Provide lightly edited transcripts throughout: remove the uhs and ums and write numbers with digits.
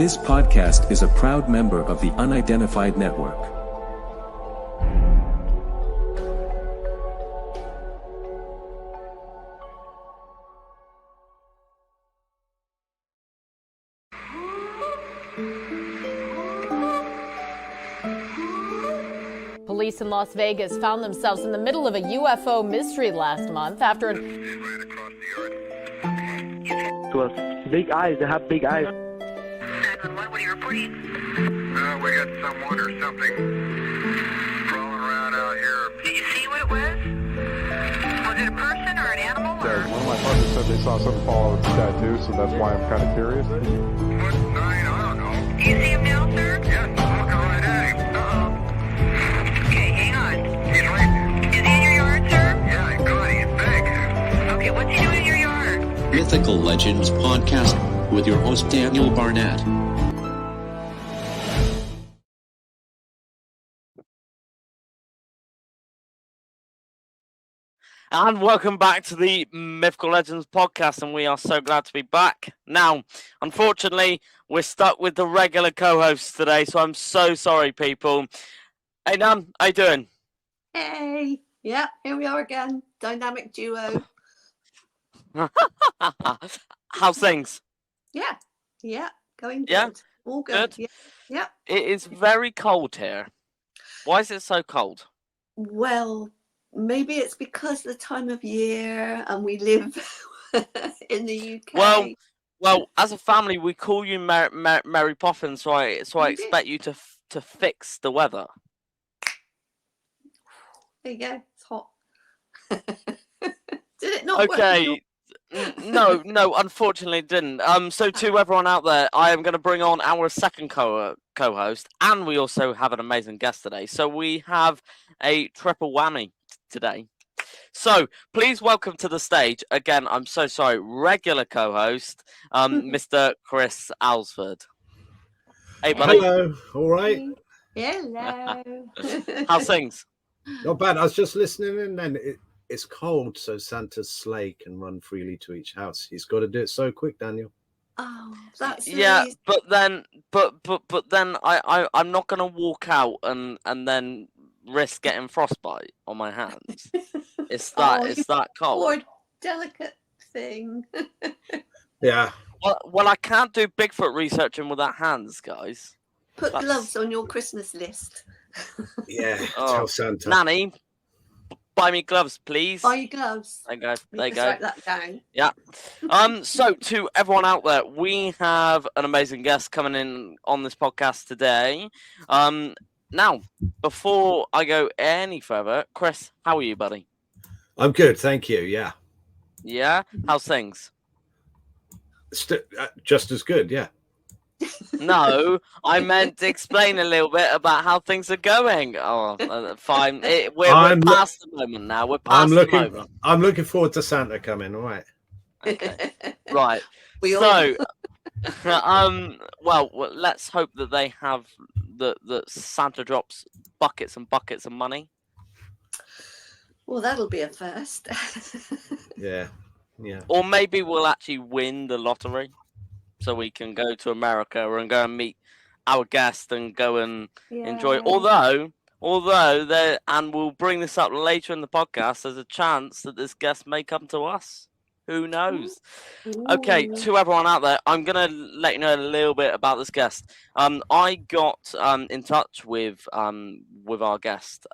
This podcast is a proud member of the Unidentified Network. Police in Las Vegas found themselves in the middle of a UFO mystery last month after To us. Big eyes, they have big eyes. 911, what are you reporting? We got someone or something crawling around out here. Did you see what it was? Was it a person or an animal? One of my partners said they saw something fall out of the sky too, so that's why I'm kind of curious. What? I don't know. Do you see him now, sir? Yeah, I'm looking right at him. Okay, hang on. He's right. Is he in your yard, sir? Yeah, God, he's big. Okay, what's he doing in your yard? Mythical Legends Podcast with your host Daniel Barnett. And welcome back to the Mythical Legends podcast, and we are so glad to be back. Now, unfortunately, we're stuck with the regular co-hosts today, so I'm so sorry, people. Hey, Nan, how you doing? Hey, yeah, here we are again. Dynamic duo. How's things? Yeah, going good. Yeah? All good. Good? Yeah. It is very cold here. Why is it so cold? Well, maybe it's because of the time of year and we live in the UK. Well, as a family, we call you Mary Poppins, so I expect you to fix the weather. There you go. It's hot. Did it not Okay. work? No, unfortunately it didn't. So to everyone out there, I am going to bring on our second co-host, and we also have an amazing guest today. So we have a triple whammy today. So please welcome to the stage, again, I'm so sorry, regular co-host, Mr. Chris Allsford. Hey, buddy. Hello, all right? Hello. How's things? Not bad. I was just listening in then. It's cold, so Santa's sleigh can run freely to each house. He's got to do it so quick, Daniel. Oh, that's Yeah, nice. but then I'm not gonna walk out and then risk getting frostbite on my hands. It's that cold. Poor delicate thing. Yeah. Well, I can't do Bigfoot researching without hands, guys. Put gloves on your Christmas list. Yeah. Oh, Tell Santa. Nanny, buy me gloves, please. Buy your gloves. There you go. We There you can go. write that down. Yeah. So to everyone out there, we have an amazing guest coming in on this podcast today. Now, before I go any further, Chris, how are you, buddy? I'm good, thank you. Yeah. Yeah? How's things? Just as good, yeah. No, I meant to explain a little bit about how things are going. Oh, fine. We're past the moment now. We're past the moment. I'm looking forward to Santa coming, all right. Okay. Right. Well, Let's hope that they have that Santa drops buckets and buckets of money. well, that'll be a first. Yeah. Or maybe we'll actually win the lottery, so we can go to America and go and meet our guest and go and enjoy. Although and we'll bring this up later in the podcast. There's a chance that this guest may come to us. Who knows? Okay, to everyone out there, I'm going to let you know a little bit about this guest. I got in touch with our guest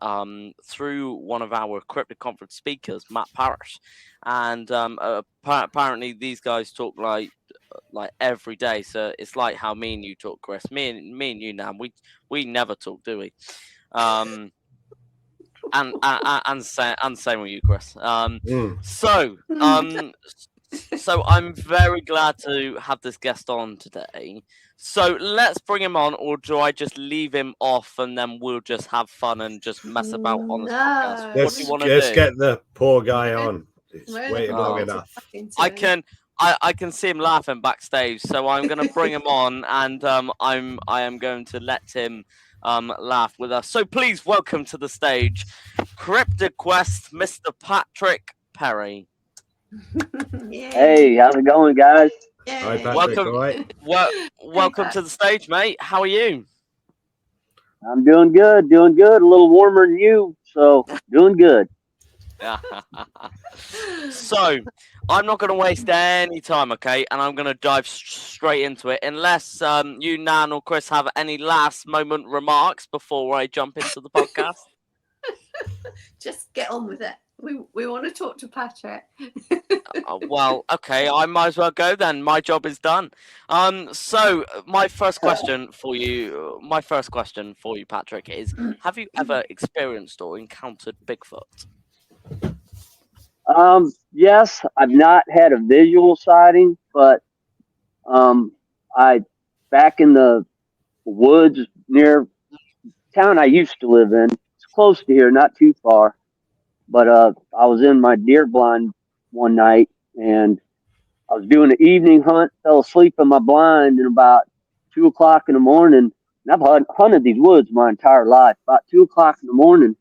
through one of our Cryptid Conference speakers, Matt Parrish. And apparently these guys talk like every day. So it's like how me and you talk, Chris. Me and you now, we never talk, do we? And same with you, Chris. So I'm very glad to have this guest on today. So let's bring him on, or do I just leave him off and then we'll just have fun and just mess about on this podcast? What do you want to do? Let's get the poor guy on. It's waited long enough. I can see him laughing backstage, so I'm going to bring him on, and I am going to let him laugh with us. So please welcome to the stage, Cryptid Quest, Mr. Patrick Perry. Hey, how's it going, guys? Hi, Yay. Patrick. Welcome. All right. Welcome to the stage, mate. How are you? I'm doing good, doing good. A little warmer than you, so doing good. So, I'm not going to waste any time, okay? And I'm going to dive straight into it, unless you, Nan, or Chris have any last moment remarks before I jump into the podcast. Just get on with it. We want to talk to Patrick. Well, okay, I might as well go then. My job is done. So my first question for you, Patrick, is: have you ever experienced or encountered Bigfoot? Yes, I've not had a visual sighting, but I back in the woods near town I used to live in. It's close to here, not too far. But I was in my deer blind one night, and I was doing an evening hunt. Fell asleep in my blind, and about 2 o'clock in the morning. And I've hunted these woods my entire life. About 2 o'clock in the morning,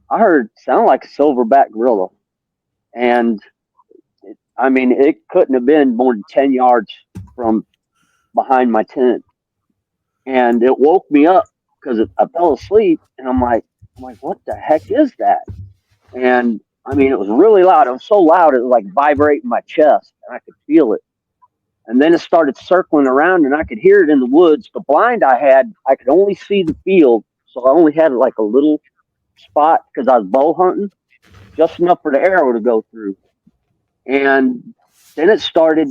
I heard sound like a silverback gorilla, and I mean, it couldn't have been more than 10 yards from behind my tent. And it woke me up because I fell asleep, and I'm like, what the heck is that? And I mean, it was really loud. It was so loud, it was like vibrating my chest, and I could feel it. And then it started circling around, and I could hear it in the woods. The blind I had, I could only see the field. So I only had like a little spot because I was bow hunting, just enough for the arrow to go through. And then it started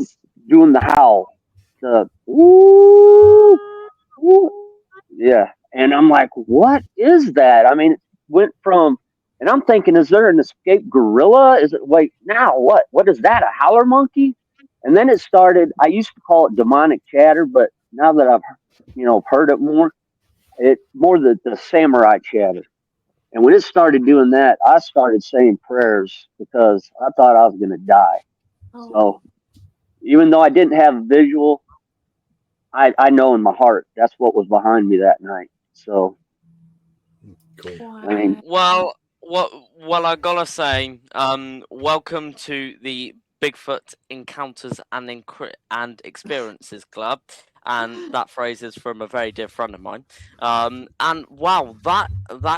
doing the howl, the woo, woo. Yeah. And I'm like, what is that? I mean, it went from, and I'm thinking, is there an escaped gorilla? Is it, wait, now what? What is that? A howler monkey? And then it started, I used to call it demonic chatter, but now that I've, heard it more, the samurai chatter. And when it started doing that, I started saying prayers because I thought I was going to die. Oh. So even though I didn't have a visual, I know in my heart that's what was behind me that night. So, Cool. I mean, Well, I gotta say, welcome to the Bigfoot Encounters and Experiences Club, and that phrase is from a very dear friend of mine. And wow, that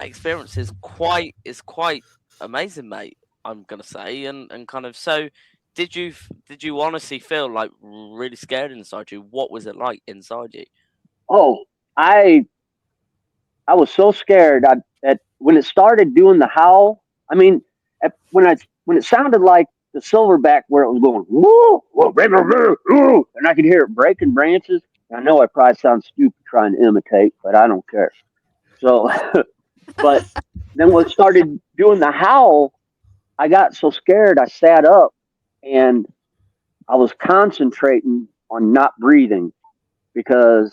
experience is quite amazing, mate. I'm gonna say, and kind of so. Did you honestly feel like really scared inside you? What was it like inside you? oh, I I was so scared. At when it started doing the howl. I mean, when it sounded like the silverback, where it was going woo, woo, woo, woo, woo, and I could hear it breaking branches. I know I probably sound stupid trying to imitate, but I don't care. So, but then when it started doing the howl, I got so scared I sat up and I was concentrating on not breathing because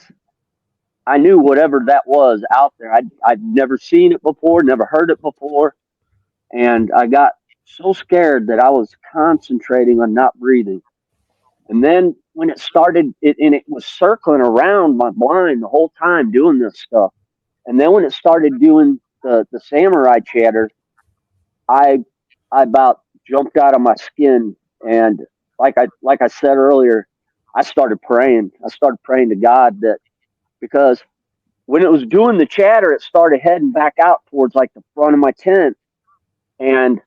I knew whatever that was out there. I'd never seen it before, never heard it before, and I got so scared that I was concentrating on not breathing. And then when it started, it was circling around my blind the whole time doing this stuff. And then when it started doing the samurai chatter, I I about jumped out of my skin, and like I said earlier, I started praying. I started praying to God that because when it was doing the chatter, it started heading back out towards like the front of my tent, and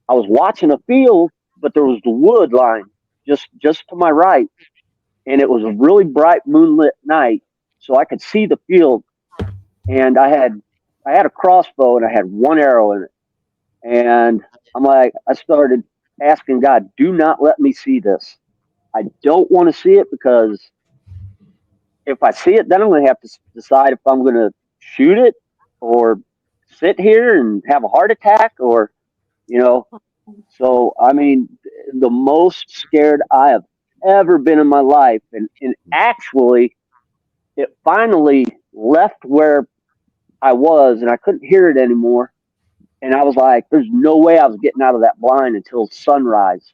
I was watching a field, but there was the wood line just to my right, and it was a really bright moonlit night, so I could see the field, and I had a crossbow and I had one arrow in it, and I started asking God, do not let me see this. I don't want to see it because if I see it, then I'm going to have to decide if I'm going to shoot it or sit here and have a heart attack or, you know. So, I mean, the most scared I have ever been in my life. And actually, it finally left where I was and I couldn't hear it anymore. And I was like, there's no way I was getting out of that blind until sunrise.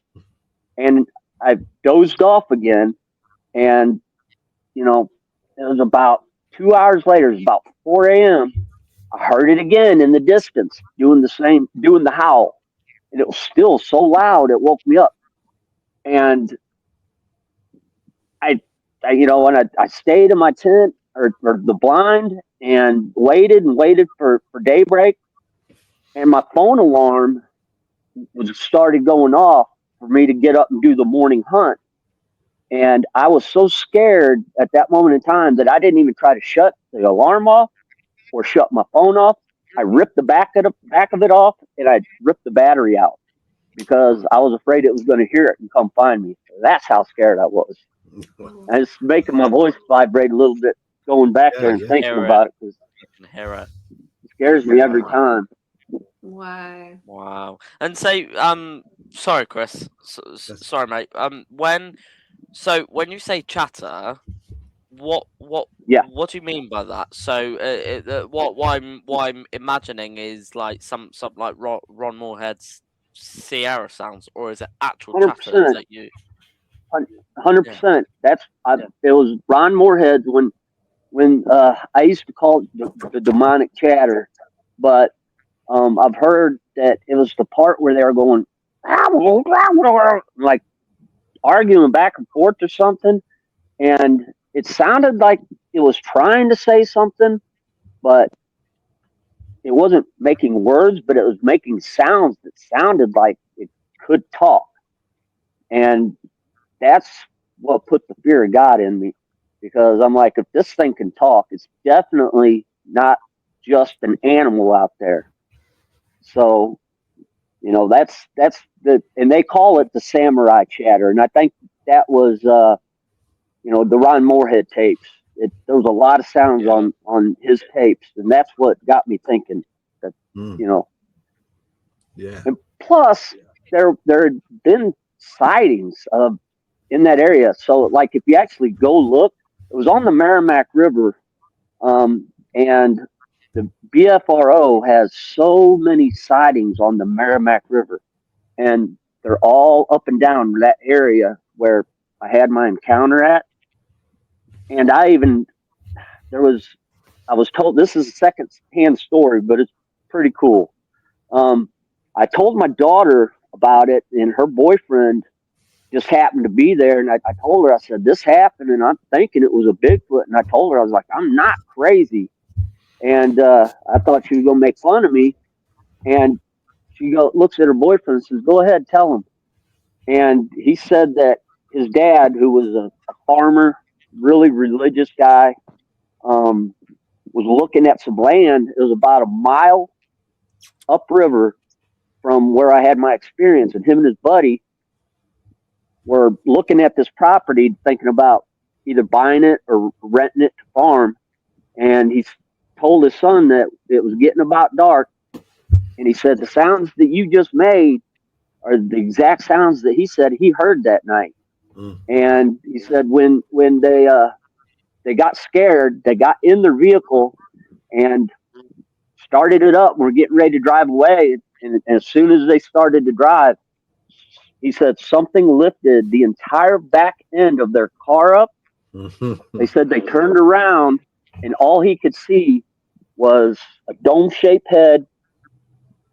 And I dozed off again. And, you know, it was about 2 hours later, it was about 4 a.m. I heard it again in the distance, doing the howl. And it was still so loud, it woke me up. And and I stayed in my tent or the blind and waited for daybreak, and my phone alarm was started going off for me to get up and do the morning hunt. And I was so scared at that moment in time that I didn't even try to shut the alarm off or shut my phone off. I ripped the back of it off, and I ripped the battery out because I was afraid it was going to hear it and come find me. That's how scared I was. And it's making my voice vibrate a little bit going back there and thinking about it, because it scares me every time. Wow. And say, sorry, Chris. Sorry, mate. When you say chatter, what do you mean by that? So, what I'm imagining is like some like Ron Moorhead's Sierra sounds, or is it actual 100%. chatter that you? 100%. It was Ron Moorhead when I used to call it the demonic chatter, but I've heard that it was the part where they were going like arguing back and forth or something, and it sounded like it was trying to say something, but it wasn't making words, but it was making sounds that sounded like it could talk. And that's what put the fear of God in me, because I'm like, if this thing can talk, it's definitely not just an animal out there. So, that's and they call it the samurai chatter. And I think that was, the Ron Moorhead tapes. There was a lot of sounds on his tapes, and that's what got me thinking that, Yeah. And plus, there had been sightings in that area. So, like, if you actually go look, it was on the Merrimack River, and the BFRO has so many sightings on the Merrimack River, and they're all up and down that area where I had my encounter at. And I was told, this is a second-hand story, but it's pretty cool. I told my daughter about it, and her boyfriend just happened to be there. And I told her, I said, this happened, and I'm thinking it was a Bigfoot. And I told her, I was like, I'm not crazy. And I thought she was going to make fun of me. And she looks at her boyfriend and says, go ahead, tell him. And he said that his dad, who was a farmer, really religious guy, was looking at some land. It was about a mile upriver from where I had my experience. And him and his buddy were looking at this property, thinking about either buying it or renting it to farm. And he told his son that it was getting about dark. And he said, the sounds that you just made are the exact sounds that he said he heard that night. And he said when they got scared, they got in their vehicle and started it up. We're getting ready to drive away. And as soon as they started to drive, he said something lifted the entire back end of their car up. They said they turned around and all he could see was a dome-shaped head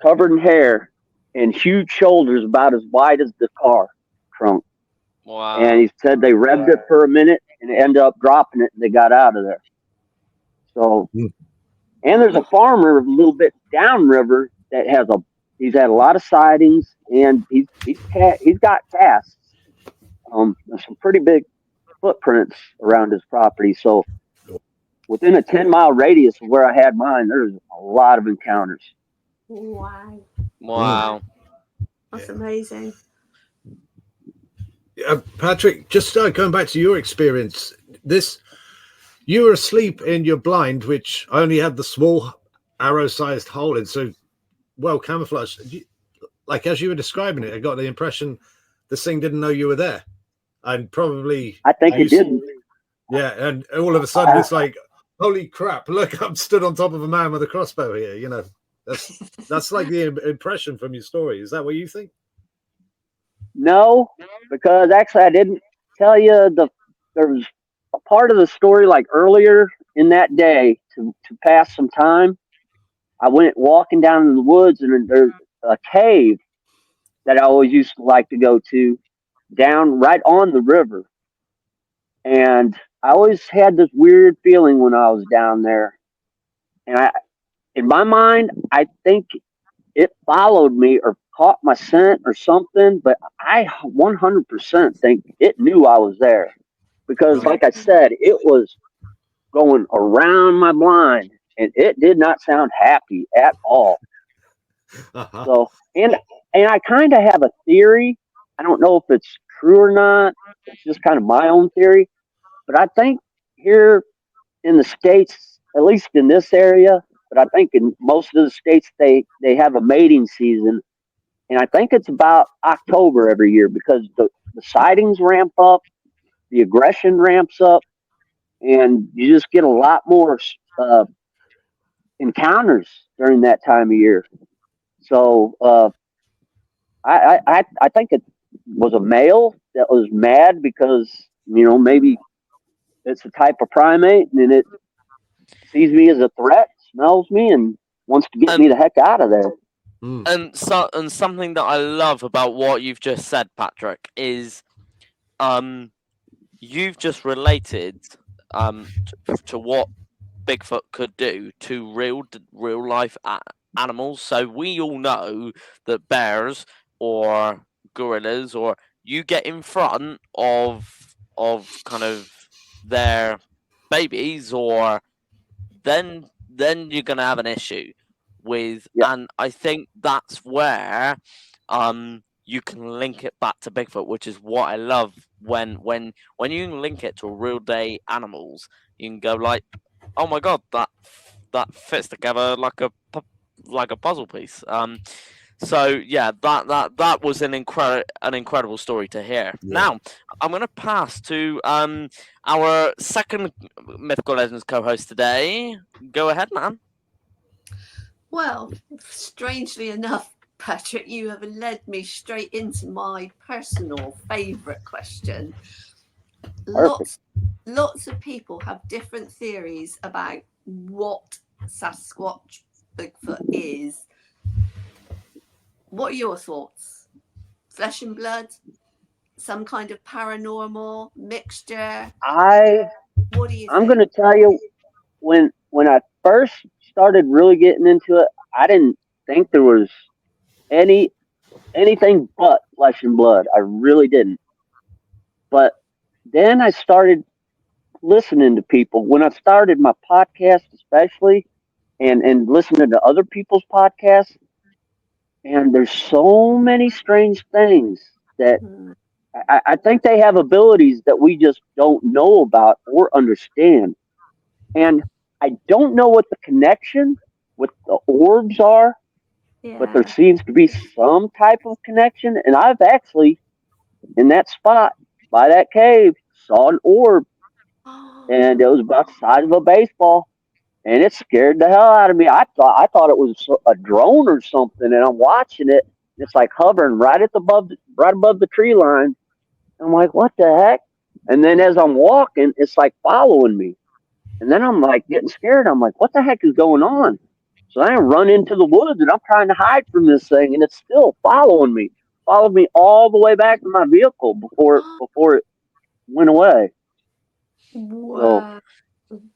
covered in hair and huge shoulders about as wide as the car trunk. Wow. And he said they revved it for a minute and ended up dropping it, and they got out of there. So, and there's a farmer a little bit downriver that he's had a lot of sightings, and he's got casts. There's some pretty big footprints around his property. So within a 10-mile radius of where I had mine, there's a lot of encounters. Wow. That's amazing. Patrick, just going back to your experience, you were asleep in your blind, which only had the small arrow-sized hole in, so well camouflaged. Like, as you were describing it, I got the impression this thing didn't know you were there, and probably I think it didn't. Yeah, and all of a sudden it's like, holy crap! Look, I'm stood on top of a man with a crossbow here. That's like the impression from your story. Is that what you think? No, because actually I didn't tell you there was a part of the story, like earlier in that day to pass some time. I went walking down in the woods, and there's a cave that I always used to like to go to down right on the river. And I always had this weird feeling when I was down there. And in my mind, I think it followed me or caught my scent or something, but I 100% think it knew I was there because, like I said, it was going around my blind and it did not sound happy at all. So, and I kind of have a theory. I don't know if it's true or not. It's just kind of my own theory, but I think here in the States, at least in this area, but I think in most of the states they have a mating season, and I think it's about October every year because the sightings ramp up, the aggression ramps up, and you just get a lot more encounters during that time of year. So I think it was a male that was mad because maybe it's a type of primate and it sees me as a threat, smells me, and wants to get me the heck out of there. And something that I love about what you've just said, Patrick, is you've just related to what Bigfoot could do to real life animals. So we all know that bears or gorillas, or you get in front of kind of their babies, or then you're gonna have an issue with. And I think that's where you can link it back to Bigfoot, which is what I love when you can link it to real day animals. You can go like, oh my god, that fits together like a puzzle piece. So yeah, that was an incredible story to hear. Yeah. Now I'm gonna pass to our second Mythical Legends co-host today. Go ahead, man. Well, strangely enough, Patrick, you have led me straight into my personal favourite question. Lots of people have different theories about what Sasquatch Bigfoot is. What are your thoughts? Flesh and blood? Some kind of paranormal mixture? What do you think? I'm going to tell you, when I first started really getting into it, I didn't think there was anything but flesh and blood. I really didn't. But then I started listening to people. When I started my podcast, especially, and listening to other people's podcasts, and there's so many strange things that I think they have abilities that we just don't know about or understand. And I don't know what the connection with the orbs are, but there seems to be some type of connection. And I've actually, in that spot by that cave, saw an orb, and it was about the size of a baseball, and it scared the hell out of me. I thought it was a drone or something, and I'm watching it. It's like hovering right above the tree line. I'm like, what the heck? And then as I'm walking, it's like following me. And then I'm like getting scared. I'm like, what the heck is going on? So I run into the woods and I'm trying to hide from this thing, and it's still following me. Followed me all the way back to my vehicle before it went away. Wow.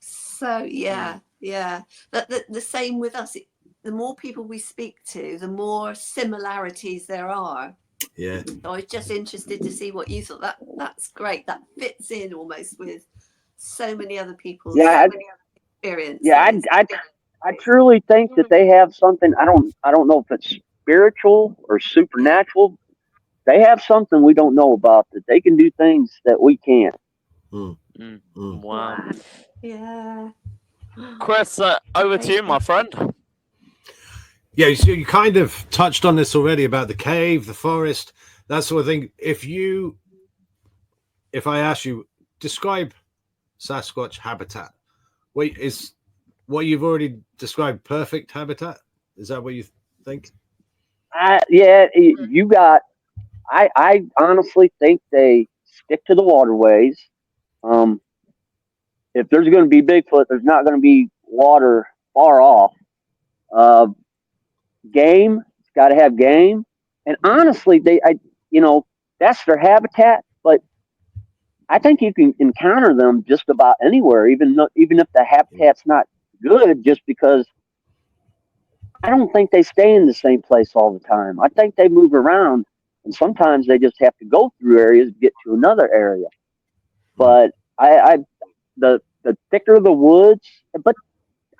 So yeah. The same with us. The more people we speak to, the more similarities there are. Yeah. So I was just interested to see what you thought. That's great. That fits in almost with so many other people's experiences. Yeah, I truly think that they have something. I don't know if it's spiritual or supernatural. They have something we don't know about, that they can do things that we can't. Wow. Yeah. Chris, over to you, my friend. Yeah, so you kind of touched on this already about the cave, the forest, that sort of thing. If I ask you, describe Sasquatch habitat, is what you've already described perfect habitat? Is that what you think? You got. I honestly think they stick to the waterways. If there's going to be Bigfoot, there's not going to be water far off. Game, it's got to have game, and honestly, that's their habitat. But I think you can encounter them just about anywhere, even if the habitat's not good, just because I don't think they stay in the same place all the time. I think they move around, and sometimes they just have to go through areas to get to another area. But the thicker the woods, but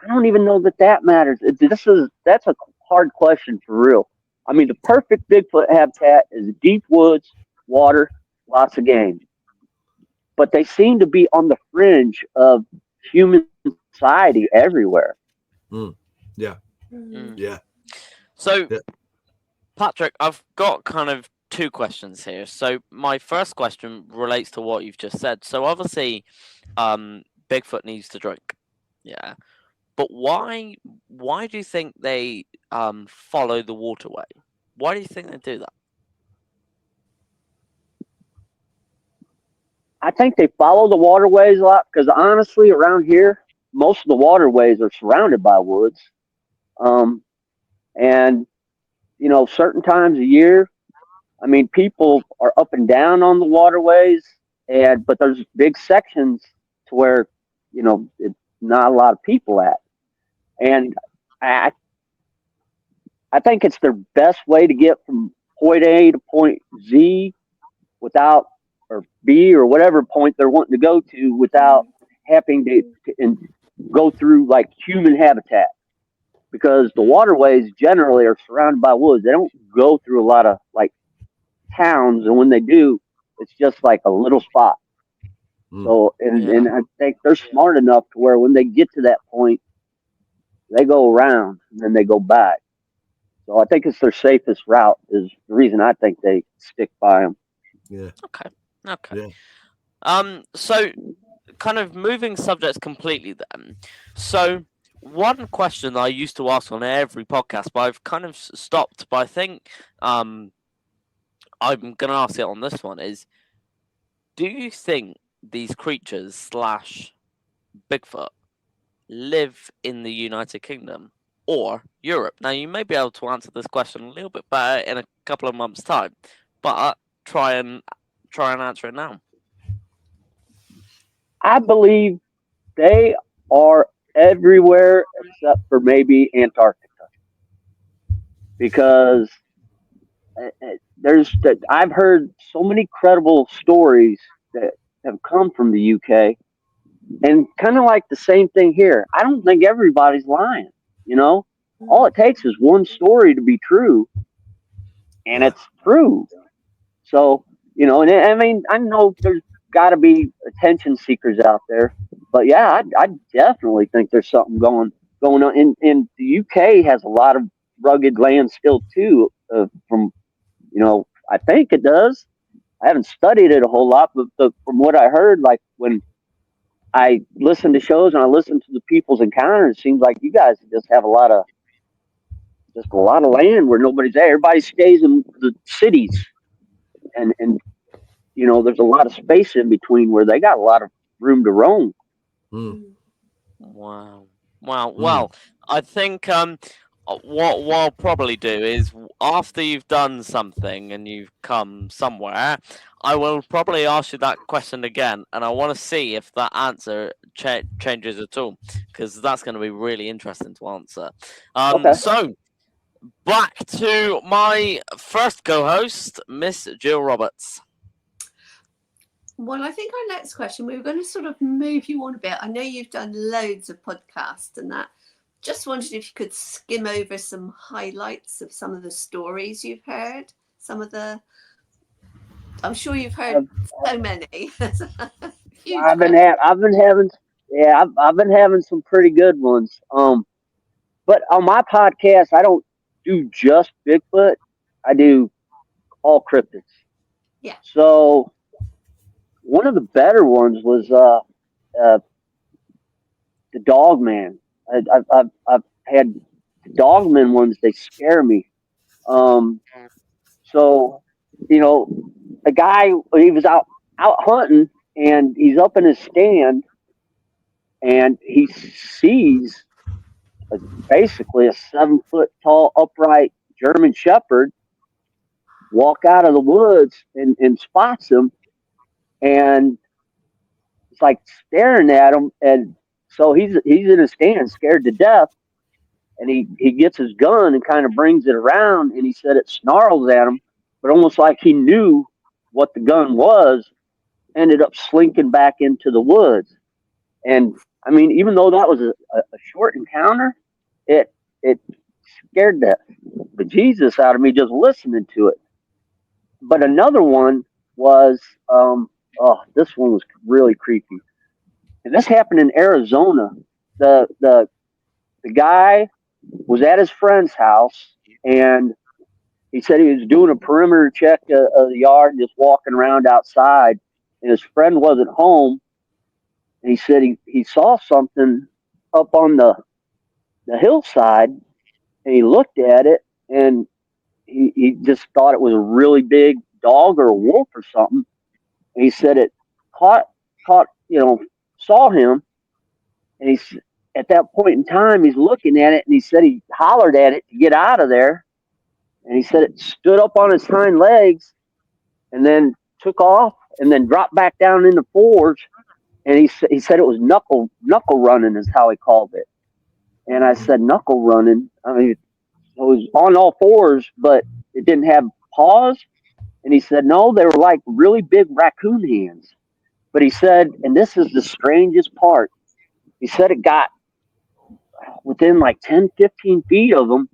I don't even know that matters. That's a hard question for real. I mean, the perfect Bigfoot habitat is deep woods, water, lots of game. But they seem to be on the fringe of human society everywhere. Yeah. Mm. Yeah. So, Yeah. Patrick, I've got kind of two questions here. So, my first question relates to what you've just said. So, obviously, Bigfoot needs to drink. Yeah. But why do you think they follow the waterway? Why do you think they do that? I think they follow the waterways a lot because honestly, around here, most of the waterways are surrounded by woods. And certain times a year, I mean, people are up and down on the waterways, but there's big sections to where it's not a lot of people at, and I I think it's their best way to get from point A to point Z without, or B or whatever point they're wanting to go to without having to go through like human habitat, because the waterways generally are surrounded by woods. They don't go through a lot of like towns, and when they do, it's just like a little spot. So, and I think they're smart enough to where when they get to that point, they go around and then they go back. So I think it's their safest route. Is the reason I think they stick by them. Yeah. Okay. Okay. Yeah. So kind of moving subjects completely then. So one question I used to ask on every podcast, but I've kind of stopped. But I think I'm going to ask it on this one: is do you think these creatures slash Bigfoot live in the United Kingdom or Europe? Now, you may be able to answer this question a little bit better in a couple of months' time, but try and answer it now. I believe they are everywhere except for maybe Antarctica, because I've heard so many credible stories that have come from the UK, and kind of like the same thing here. I don't think everybody's lying. All it takes is one story to be true, and it's true. So, and I mean, I know there's got to be attention seekers out there, but yeah, I definitely think there's something going on. In the UK has a lot of rugged land still too. From I think it does. I haven't studied it a whole lot, but from what I heard, like when I listen to shows and I listen to the people's encounters, it seems like you guys just have a lot of land where nobody's there. Everybody stays in the cities, and there's a lot of space in between where they got a lot of room to roam. Wow. Well, I think what I'll probably do is after you've done something and you've come somewhere, I will probably ask you that question again, and I want to see if that answer changes at all, because that's going to be really interesting to answer. Okay. So back to my first co-host, Miss Jill Roberts. Well, I think our next question, we were going to sort of move you on a bit. I know you've done loads of podcasts and that. Just wondered if you could skim over some highlights of some of the stories you've heard. I'm sure you've heard so many. I've been having some pretty good ones. But on my podcast, I don't do just Bigfoot. I do all cryptids. Yeah. So one of the better ones was the Dogman. I've had Dogman ones. They scare me. So a guy, he was out hunting, and he's up in his stand, and he sees basically a 7-foot tall upright German Shepherd walk out of the woods and spots him, and it's like staring at him, and so he's in a stand, scared to death, and he gets his gun and kind of brings it around, and he said it snarls at him, but almost like he knew what the gun was, ended up slinking back into the woods. And I mean, even though that was a short encounter, it scared the bejesus out of me just listening to it. But another one was, this one was really creepy, and this happened in Arizona. The guy was at his friend's house, and he said he was doing a perimeter check of the yard, just walking around outside, and his friend wasn't home. And he said he saw something up on the hillside, and he looked at it, and he just thought it was a really big dog or a wolf or something. And he said it caught, saw him, and he's at that point in time, he's looking at it, and he said he hollered at it to get out of there. And he said it stood up on its hind legs and then took off and then dropped back down in the forge. And he said it was knuckle running is how he called it. And I said, knuckle running? I mean, it was on all fours, but it didn't have paws. And he said, no, they were like really big raccoon hands. But he said, and this is the strangest part, he said it got within like 10, 15 feet of him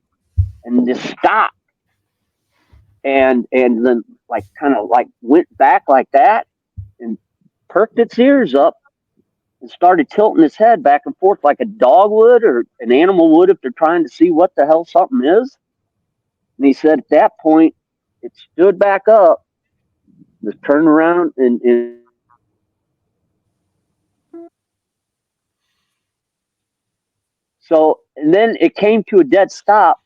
and just stopped. And then like kind of like went back like that and perked its ears up and started tilting its head back and forth like a dog would or an animal would if they're trying to see what the hell something is. And he said at that point, it stood back up, just turned around and so, and then it came to a dead stop,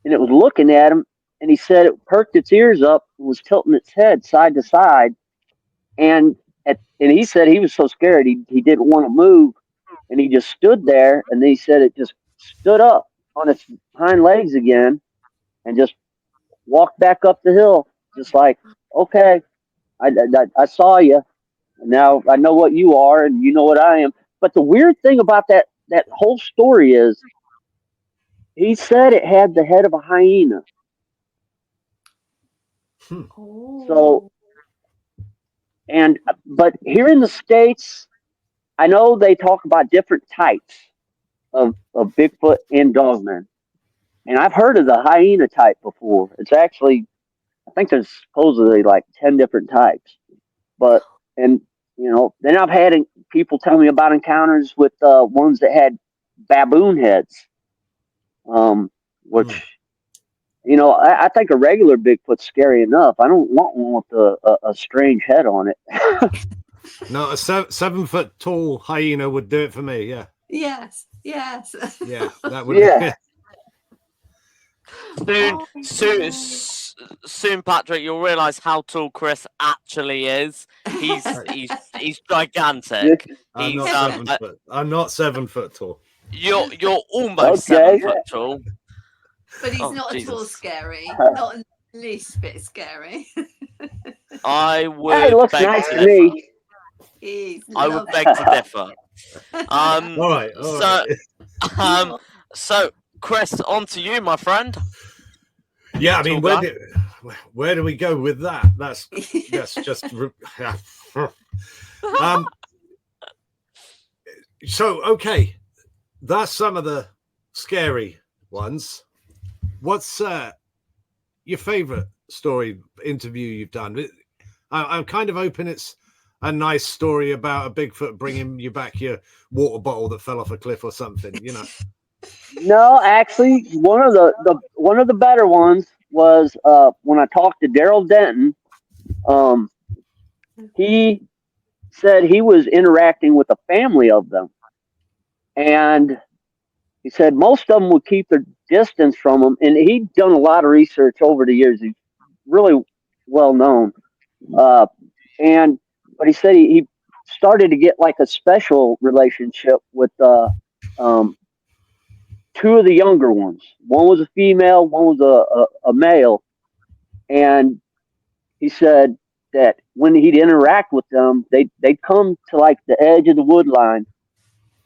and it was looking at him, and he said it perked its ears up and was tilting its head side to side, and he said he was so scared he didn't want to move, and he just stood there, and then he said it just stood up on its hind legs again, and just walked back up the hill, just like, okay, I saw you, and now I know what you are, and you know what I am. But the weird thing about that whole story is, he said it had the head of a hyena. So, but here in the States, I know they talk about different types of Bigfoot and dogmen. And I've heard of the hyena type before. It's actually, I think there's supposedly like 10 different types. But, and, then I've had people tell me about encounters with ones that had baboon heads, which, I think a regular Bigfoot's scary enough. I don't want one with a strange head on it. No, a 7 foot tall hyena would do it for me. Yeah. Yes. Yeah, that would. Yeah. Soon, Patrick, you'll realise how tall Chris actually is. He's gigantic. I'm not 7 foot. I'm not 7 foot tall. You're almost 7 foot tall. But he's not at all scary. Not in the least bit scary. I would. Hey, looks nice to me. I would beg to differ. All right. So, Chris, on to you, my friend. Yeah, I mean, where do we go with that? That's just. So, okay, that's some of the scary ones. What's your favorite story interview you've done? I'm kind of hoping it's a nice story about a Bigfoot bringing you back your water bottle that fell off a cliff or something, No, actually, one of the better ones was when I talked to Daryl Denton. He said he was interacting with a family of them, and he said most of them would keep their distance from him. And he'd done a lot of research over the years. He's really well known, but he said he started to get like a special relationship with two of the younger ones. One was a female, one was a male. And he said that when he'd interact with them, they'd come to like the edge of the wood line,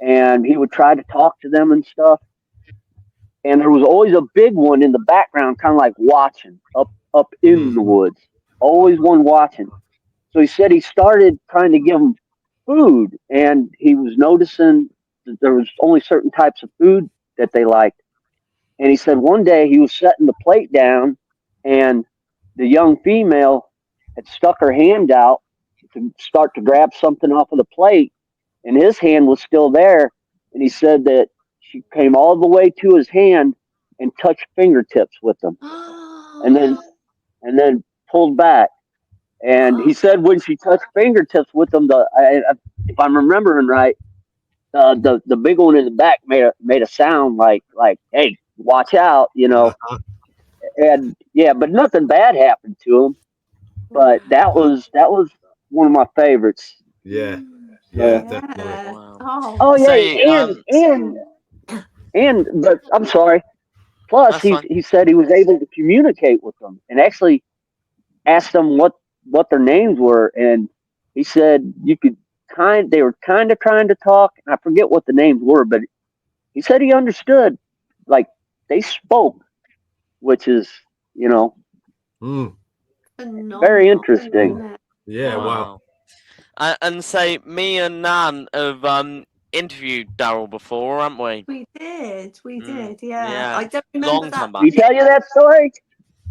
and he would try to talk to them and stuff. And there was always a big one in the background, kind of like watching up in the woods. Always one watching. So he said he started trying to give them food, and he was noticing that there was only certain types of food that they liked. And he said one day he was setting the plate down, and the young female had stuck her hand out to start to grab something off of the plate, and his hand was still there. And he said that she came all the way to his hand and touched fingertips with him, and then pulled back. And he said when she touched fingertips with him, if I'm remembering right, the big one in the back made a sound like hey, watch out, you know. And yeah, but nothing bad happened to him. But that was one of my favorites. Yeah. Definitely. Wow. Oh yeah, but I'm sorry. Plus, he said he was able to communicate with them and actually asked them what their names were, and he said they were kind of trying to talk, and I forget what the names were, but he said he understood, like they spoke, which is, you know, very interesting. Yeah, wow. And say, me and Nan have interviewed Daryl before, haven't we? We did, yeah. I don't remember Long that. time back. Did he tell you that story?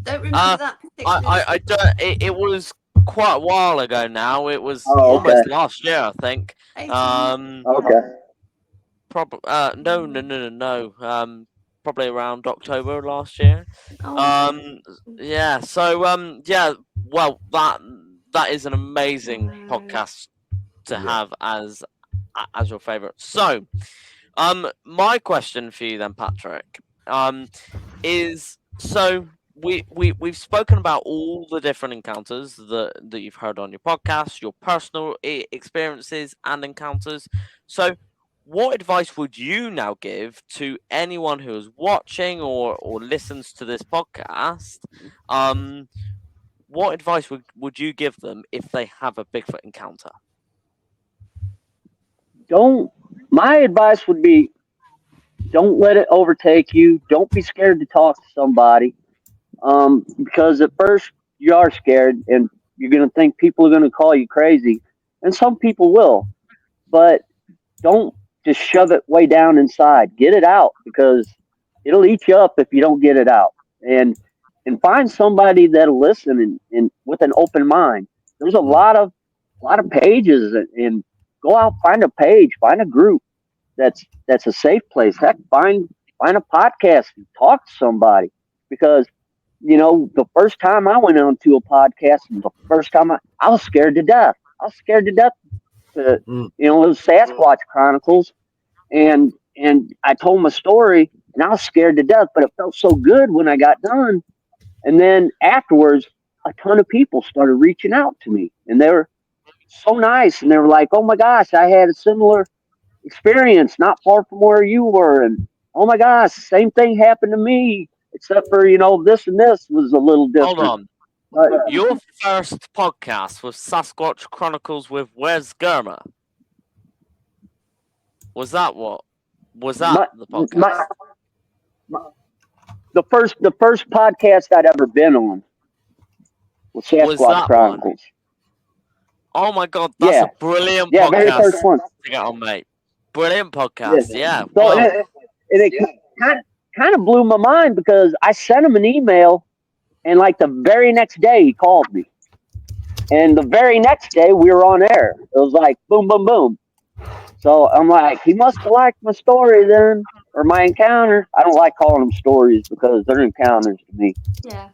Don't remember that particular. I don't. It was quite a while ago now. It was okay. almost last year, I think. Okay. Probably. No. Probably around October last year. Yeah. So yeah. Well, that is an amazing podcast to have as your favorite. So, my question for you then, Patrick, is so. We've spoken about all the different encounters that you've heard on your podcast, your personal experiences and encounters. So, what advice would you now give to anyone who is watching or listens to this podcast? What advice would you give them if they have a Bigfoot encounter? My advice would be, don't let it overtake you. Don't be scared to talk to somebody. Because at first you are scared and you're going to think people are going to call you crazy, and some people will, but don't just shove it way down inside. Get it out, because it'll eat you up if you don't get it out. And find somebody that'll listen and with an open mind. There's a lot of pages, and go out, find a page, find a group that's a safe place. Heck, find a podcast and talk to somebody, because you know, the first time I went on to a podcast, and the first time I was scared to death. I was scared to death. You know, it was Sasquatch Chronicles, and I told my story, and I was scared to death, but it felt so good when I got done. And then afterwards, a ton of people started reaching out to me, and they were so nice, and they were like, "Oh my gosh, I had a similar experience not far from where you were," and "Oh my gosh, same thing happened to me. Except for, you know, this and this was a little different." Hold on. Your first podcast was Sasquatch Chronicles with Wes Germer. Was that what? Was that the podcast? The first podcast I'd ever been on was Sasquatch Chronicles. One? Oh my god, that's a brilliant podcast. Very first one. To get on, mate. Brilliant podcast. Yeah. So it kind of blew my mind, because I sent him an email, and like the very next day he called me, and the very next day we were on air. It was like boom, boom, boom. So I'm like, he must have liked my story then, or my encounter. I don't like calling them stories because they're encounters to me. Yeah.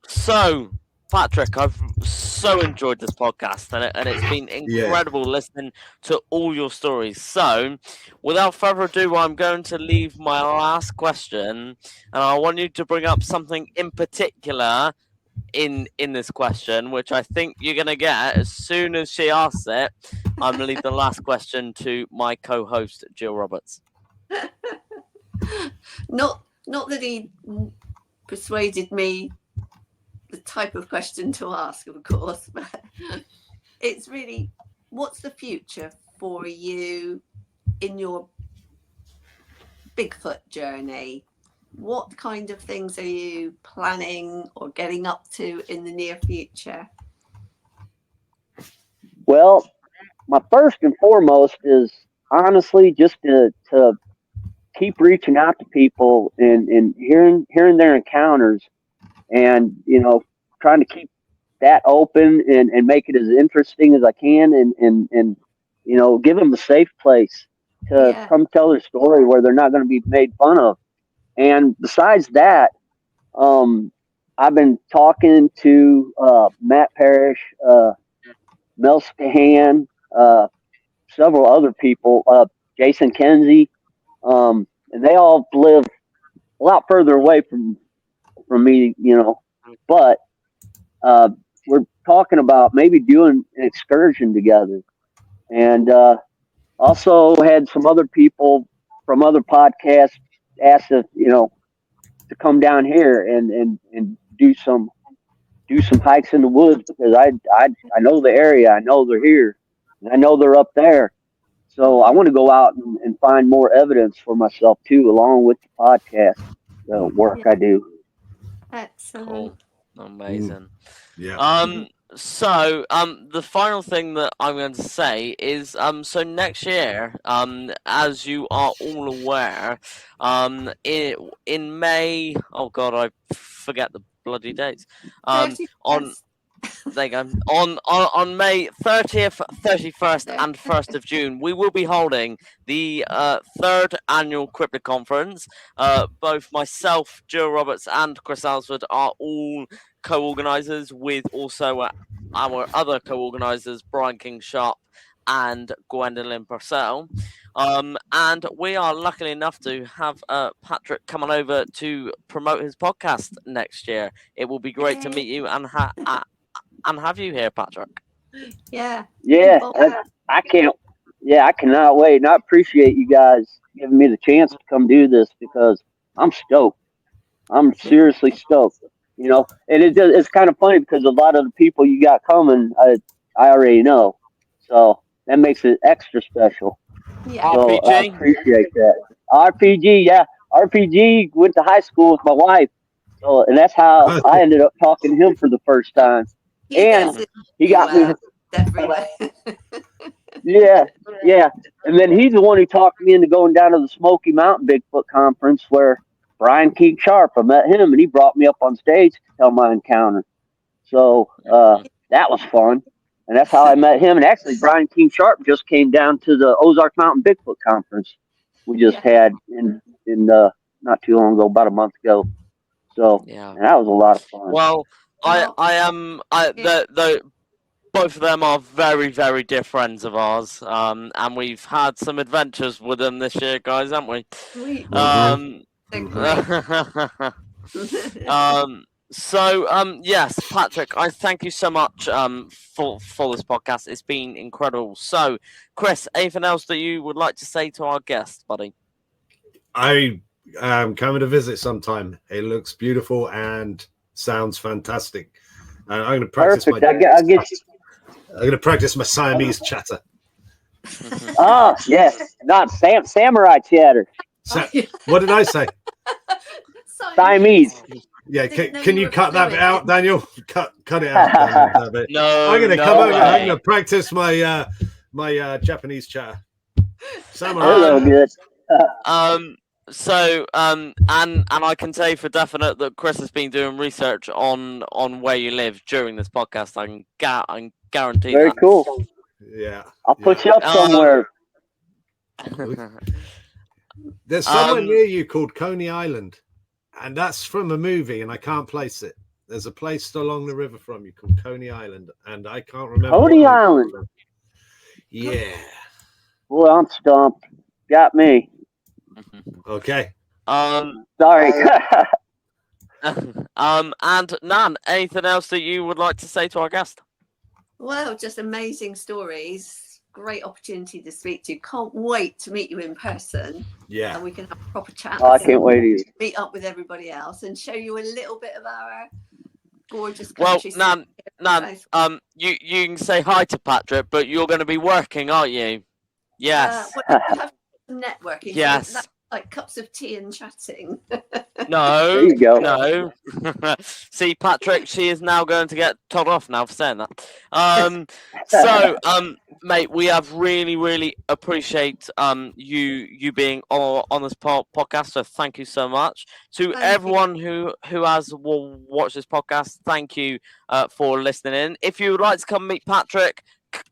So Patrick, I've so enjoyed this podcast, and it's been incredible listening to all your stories. So, without further ado, I'm going to leave my last question, and I want you to bring up something in particular in this question, which I think you're going to get as soon as she asks it. I'm going to leave the last question to my co-host, Jill Roberts. Not that he persuaded me type of question to ask, of course, but it's really, what's the future for you in your Bigfoot journey? What kind of things are you planning or getting up to in the near future? Well, my first and foremost is honestly just to keep reaching out to people and hearing their encounters, and trying to keep that open and make it as interesting as I can, and give them a safe place to come tell their story where they're not going to be made fun of. And besides that, I've been talking to Matt Parrish, Mel Stahan, several other people, Jason Kenzie, and they all live a lot further away from me, but we're talking about maybe doing an excursion together. And also had some other people from other podcasts ask if, to come down here and do some hikes in the woods, because I know the area, I know they're here, and I know they're up there. So I want to go out and find more evidence for myself too, along with the podcast work I do. Excellent. Cool. Amazing. Yeah. So the final thing that I'm going to say is so next year, as you are all aware, in May, oh god, I forget the bloody dates. On there you go. On May 30th, 31st, and 1st of June, we will be holding the third annual Cryptid Conference. Both myself, Joe Roberts, and Chris Allsford are all co-organisers, with also our other co-organisers, Brian King Sharp and Gwendolyn Purcell. And we are lucky enough to have Patrick come on over to promote his podcast next year. It will be great to meet you and have you here, Patrick. Yeah. I can't. Yeah, I cannot wait, and I appreciate you guys giving me the chance to come do this, because I'm stoked. I'm seriously stoked. And it's kind of funny because a lot of the people you got coming, I already know, so that makes it extra special. Yeah. So RPG? I appreciate that. RPG, yeah. RPG went to high school with my wife, so and that's how I ended up talking to him for the first time. He got me everywhere. Yeah. And then he's the one who talked me into going down to the Smoky Mountain Bigfoot Conference, where Brian King Sharp, I met him, and he brought me up on stage to tell my encounter. So that was fun. And that's how I met him. And actually, Brian King Sharp just came down to the Ozark Mountain Bigfoot Conference we just had in not too long ago, about a month ago. So and that was a lot of fun. Well, both of them are very, very dear friends of ours, and we've had some adventures with them this year, guys, haven't we? Yes, Patrick, I thank you so much for this podcast. It's been incredible. So, Chris, anything else that you would like to say to our guest, buddy? I am coming to visit sometime. It looks beautiful and sounds fantastic. I'm going to practice I'm going to practice my Siamese chatter. Oh, yes. Not samurai chatter. What did I say? Siamese. Yeah, can you cut that bit out, Daniel? Cut it out. That bit. No, I'm going to come over. I'm going to practice my my Japanese chatter. Samurai. Good. And I can say for definite that Chris has been doing research on where you live during this podcast. I can guarantee Very that. cool. Yeah. I'll put you up somewhere. There's somewhere near you called Coney Island, and that's from a movie, and I can't place it. There's a place along the river from you called Coney Island, and I can't remember. Coney Island. Yeah. Well, I'm stumped. Got me. Okay. Sorry. And Nan, anything else that you would like to say to our guest? Well, just amazing stories. Great opportunity to speak to you. Can't wait to meet you in person. Yeah. And we can have a proper chat. I can't wait either. Meet up with everybody else and show you a little bit of our gorgeous Well, country. Nan, you can say hi to Patrick, but you're going to be working, aren't you? Yes. Well, we have some networking. Yes. So that's like cups of tea and chatting. No, There you go. no. See, Patrick, she is now going to get told off now for saying that. Mate, we have really appreciate you being on this podcast. So thank you so much to everyone who has watched this podcast. Thank you for listening in. If you would like to come meet Patrick,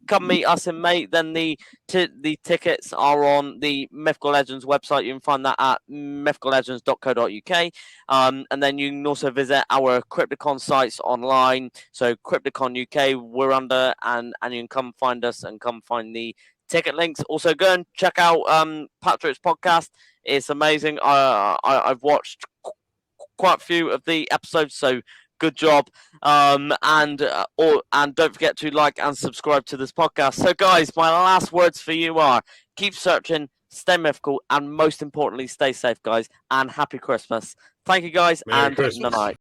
come meet us in May, then the tickets are on the Mythical Legends website. You can find that at mythicallegends.co.uk. And then you can also visit our Crypticon sites online. So Crypticon UK, we're under, and you can come find us and come find the ticket links. Also, go and check out Patrick's podcast. It's amazing. I've watched quite a few of the episodes, so good job. And don't forget to like and subscribe to this podcast. So, guys, my last words for you are: keep searching, stay mythical, and most importantly, stay safe, guys. And happy Christmas. Thank you, guys, Merry and Christmas. good night.